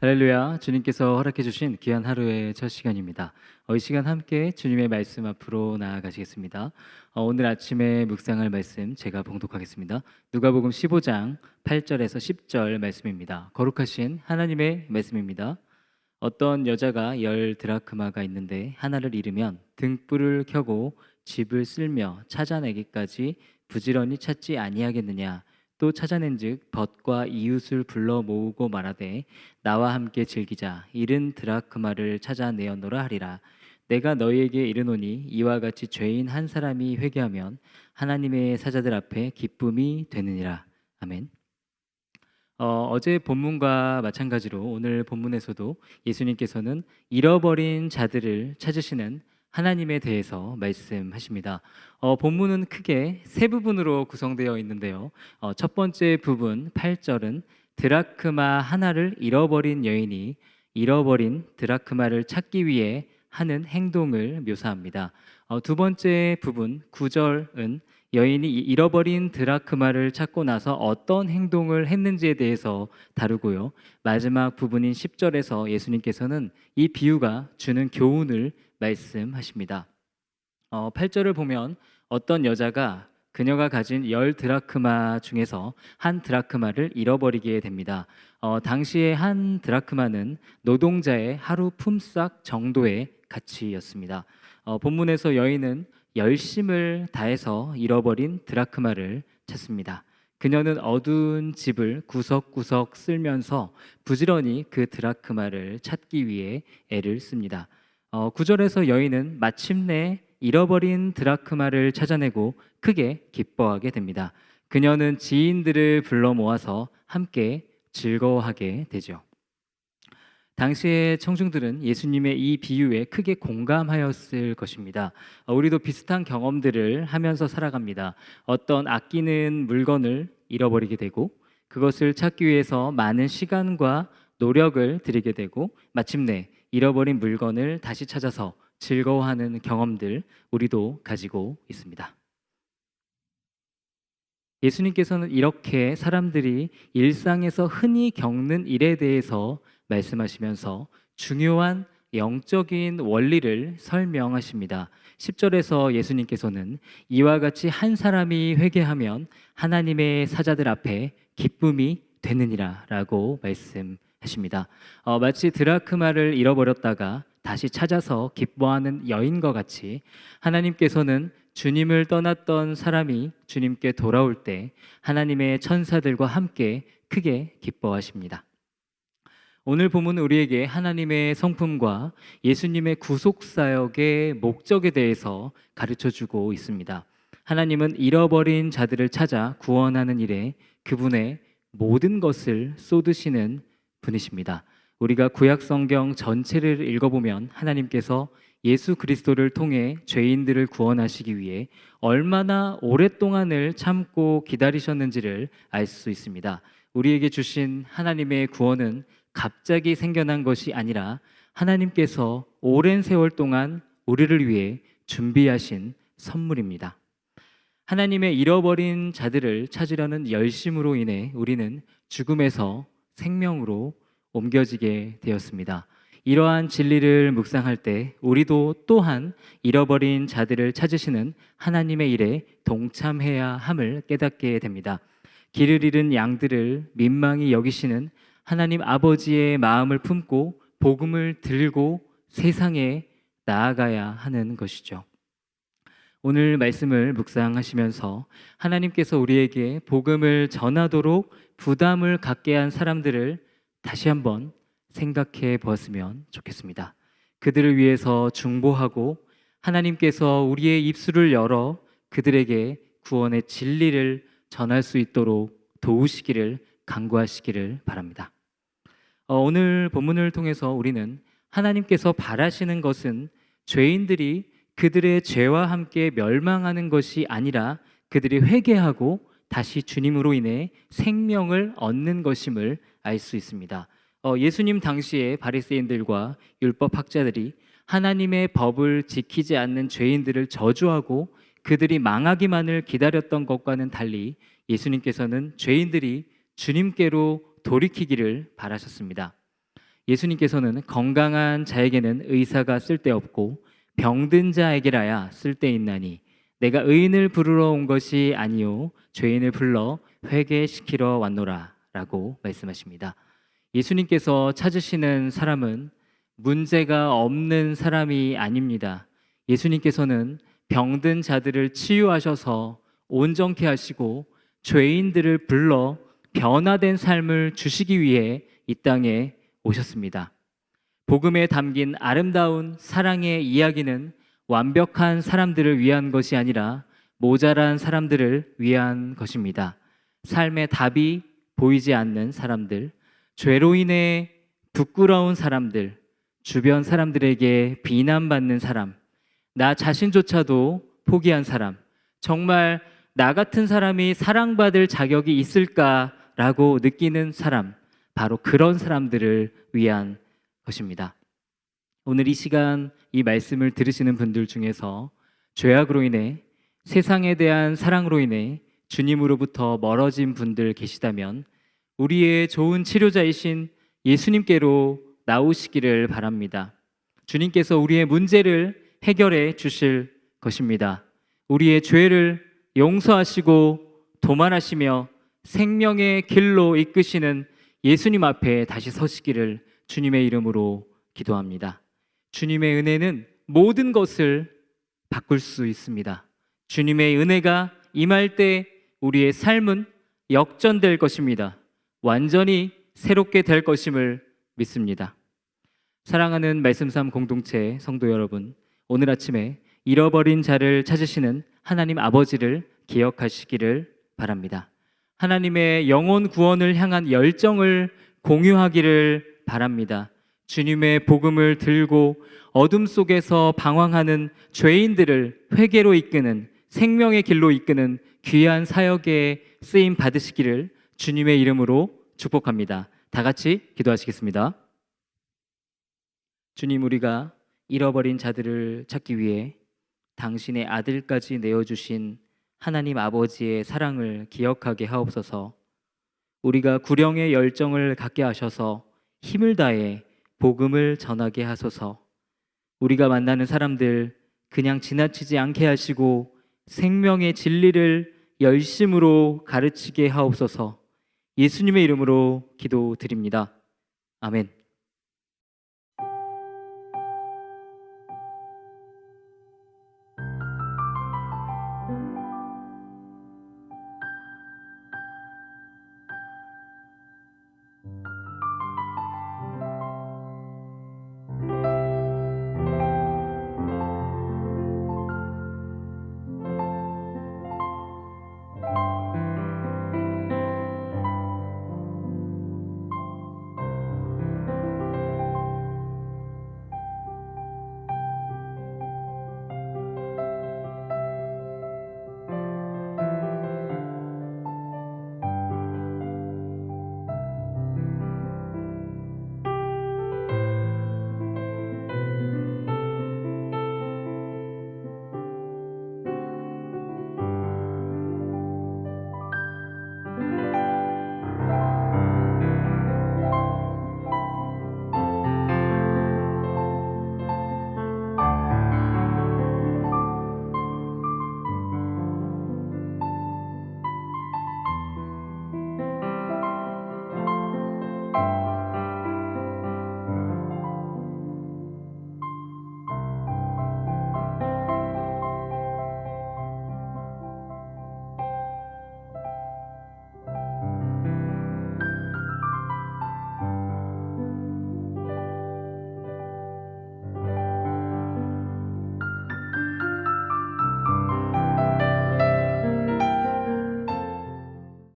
할렐루야, 주님께서 허락해 주신 귀한 하루의 첫 시간입니다. 이 시간 함께 주님의 말씀 앞으로 나아가시겠습니다. 오늘 아침에 묵상할 말씀 제가 봉독하겠습니다. 누가복음 15장 8절에서 10절 말씀입니다. 거룩하신 하나님의 말씀입니다. 어떤 여자가 10드라크마가 있는데 하나를 잃으면 등불을 켜고 집을 쓸며 찾아내기까지 부지런히 찾지 아니하겠느냐. 또 찾아낸즉 벗과 이웃을 불러 모으고 말하되 나와 함께 즐기자. 잃은 드라크마를 찾아내었노라 하리라. 내가 너희에게 이르노니 이와 같이 죄인 한 사람이 회개하면 하나님의 사자들 앞에 기쁨이 되느니라. 아멘. 어제 본문과 마찬가지로 오늘 본문에서도 예수님께서는 잃어버린 자들을 찾으시는 하나님에 대해서 말씀하십니다. 본문은 크게 세 부분으로 구성되어 있는데요. 첫 번째 부분 8절은 드라크마 하나를 잃어버린 여인이 잃어버린 드라크마를 찾기 위해 하는 행동을 묘사합니다. 두 번째 부분 9절은 여인이 잃어버린 드라크마를 찾고 나서 어떤 행동을 했는지에 대해서 다루고요. 마지막 부분인 10절에서 예수님께서는 이 비유가 주는 교훈을 말씀하십니다. 8절을 보면 어떤 여자가 그녀가 가진 10드라크마 중에서 한 드라크마를 잃어버리게 됩니다. 당시에 한 드라크마는 노동자의 하루 품삯 정도의 가치였습니다. 본문에서 여인은 열심을 다해서 잃어버린 드라크마를 찾습니다. 그녀는 어두운 집을 구석구석 쓸면서 부지런히 그 드라크마를 찾기 위해 애를 씁니다. 9절에서 여인은 마침내 잃어버린 드라크마를 찾아내고 크게 기뻐하게 됩니다. 그녀는 지인들을 불러 모아서 함께 즐거워하게 되죠. 당시의 청중들은 예수님의 이 비유에 크게 공감하였을 것입니다. 우리도 비슷한 경험들을 하면서 살아갑니다. 어떤 아끼는 물건을 잃어버리게 되고 그것을 찾기 위해서 많은 시간과 노력을 들이게 되고 마침내 잃어버린 물건을 다시 찾아서 즐거워하는 경험들 우리도 가지고 있습니다. 예수님께서는 이렇게 사람들이 일상에서 흔히 겪는 일에 대해서 말씀하시면서 중요한 영적인 원리를 설명하십니다. 10절에서 예수님께서는 이와 같이 한 사람이 회개하면 하나님의 사자들 앞에 기쁨이 되느니라 라고 말씀하십니다. 마치 드라크마를 잃어버렸다가 다시 찾아서 기뻐하는 여인과 같이 하나님께서는 주님을 떠났던 사람이 주님께 돌아올 때 하나님의 천사들과 함께 크게 기뻐하십니다. 오늘 본문은 우리에게 하나님의 성품과 예수님의 구속사역의 목적에 대해서 가르쳐주고 있습니다. 하나님은 잃어버린 자들을 찾아 구원하는 일에 그분의 모든 것을 쏟으시는 분이십니다. 우리가 구약 성경 전체를 읽어보면 하나님께서 예수 그리스도를 통해 죄인들을 구원하시기 위해 얼마나 오랫동안을 참고 기다리셨는지를 알 수 있습니다. 우리에게 주신 하나님의 구원은 갑자기 생겨난 것이 아니라 하나님께서 오랜 세월 동안 우리를 위해 준비하신 선물입니다. 하나님의 잃어버린 자들을 찾으려는 열심으로 인해 우리는 죽음에서 생명으로 옮겨지게 되었습니다. 이러한 진리를 묵상할 때 우리도 또한 잃어버린 자들을 찾으시는 하나님의 일에 동참해야 함을 깨닫게 됩니다. 길을 잃은 양들을 민망히 여기시는 하나님 아버지의 마음을 품고 복음을 들고 세상에 나아가야 하는 것이죠. 오늘 말씀을 묵상하시면서 하나님께서 우리에게 복음을 전하도록 부담을 갖게 한 사람들을 다시 한번 생각해 보았으면 좋겠습니다. 그들을 위해서 중보하고 하나님께서 우리의 입술을 열어 그들에게 구원의 진리를 전할 수 있도록 도우시기를 간구하시기를 바랍니다. 오늘 본문을 통해서 우리는 하나님께서 바라시는 것은 죄인들이 그들의 죄와 함께 멸망하는 것이 아니라 그들이 회개하고 다시 주님으로 인해 생명을 얻는 것임을 알 수 있습니다. 예수님 당시에 바리새인들과 율법학자들이 하나님의 법을 지키지 않는 죄인들을 저주하고 그들이 망하기만을 기다렸던 것과는 달리 예수님께서는 죄인들이 주님께로 돌이키기를 바라셨습니다. 예수님께서는 건강한 자에게는 의사가 쓸데없고 병든 자에게라야 쓸데있나니 내가 의인을 부르러 온 것이 아니요 죄인을 불러 회개시키러 왔노라 라고 말씀하십니다. 예수님께서 찾으시는 사람은 문제가 없는 사람이 아닙니다. 예수님께서는 병든 자들을 치유하셔서 온전케 하시고 죄인들을 불러 변화된 삶을 주시기 위해 이 땅에 오셨습니다. 복음에 담긴 아름다운 사랑의 이야기는 완벽한 사람들을 위한 것이 아니라 모자란 사람들을 위한 것입니다. 삶의 답이 보이지 않는 사람들, 죄로 인해 부끄러운 사람들, 주변 사람들에게 비난받는 사람, 나 자신조차도 포기한 사람, 정말 나 같은 사람이 사랑받을 자격이 있을까라고 느끼는 사람, 바로 그런 사람들을 위한 것입니다. 오늘 이 시간 이 말씀을 들으시는 분들 중에서 죄악으로 인해 세상에 대한 사랑으로 인해 주님으로부터 멀어진 분들 계시다면 우리의 좋은 치료자이신 예수님께로 나오시기를 바랍니다. 주님께서 우리의 문제를 해결해 주실 것입니다. 우리의 죄를 용서하시고 도만하시며 생명의 길로 이끄시는 예수님 앞에 다시 서시기를 주님의 이름으로 기도합니다. 주님의 은혜는 모든 것을 바꿀 수 있습니다. 주님의 은혜가 임할 때 우리의 삶은 역전될 것입니다. 완전히 새롭게 될 것임을 믿습니다. 사랑하는 말씀3 공동체 성도 여러분, 오늘 아침에 잃어버린 자를 찾으시는 하나님 아버지를 기억하시기를 바랍니다. 하나님의 영혼 구원을 향한 열정을 공유하기를 바랍니다. 주님의 복음을 들고 어둠 속에서 방황하는 죄인들을 회개로 이끄는 생명의 길로 이끄는 귀한 사역에 쓰임 받으시기를 주님의 이름으로 축복합니다. 다 같이 기도하시겠습니다. 주님, 우리가 잃어버린 자들을 찾기 위해 당신의 아들까지 내어주신 하나님 아버지의 사랑을 기억하게 하옵소서. 우리가 구령의 열정을 갖게 하셔서 힘을 다해 복음을 전하게 하소서. 우리가 만나는 사람들 그냥 지나치지 않게 하시고 생명의 진리를 열심으로 가르치게 하옵소서. 예수님의 이름으로 기도드립니다. 아멘.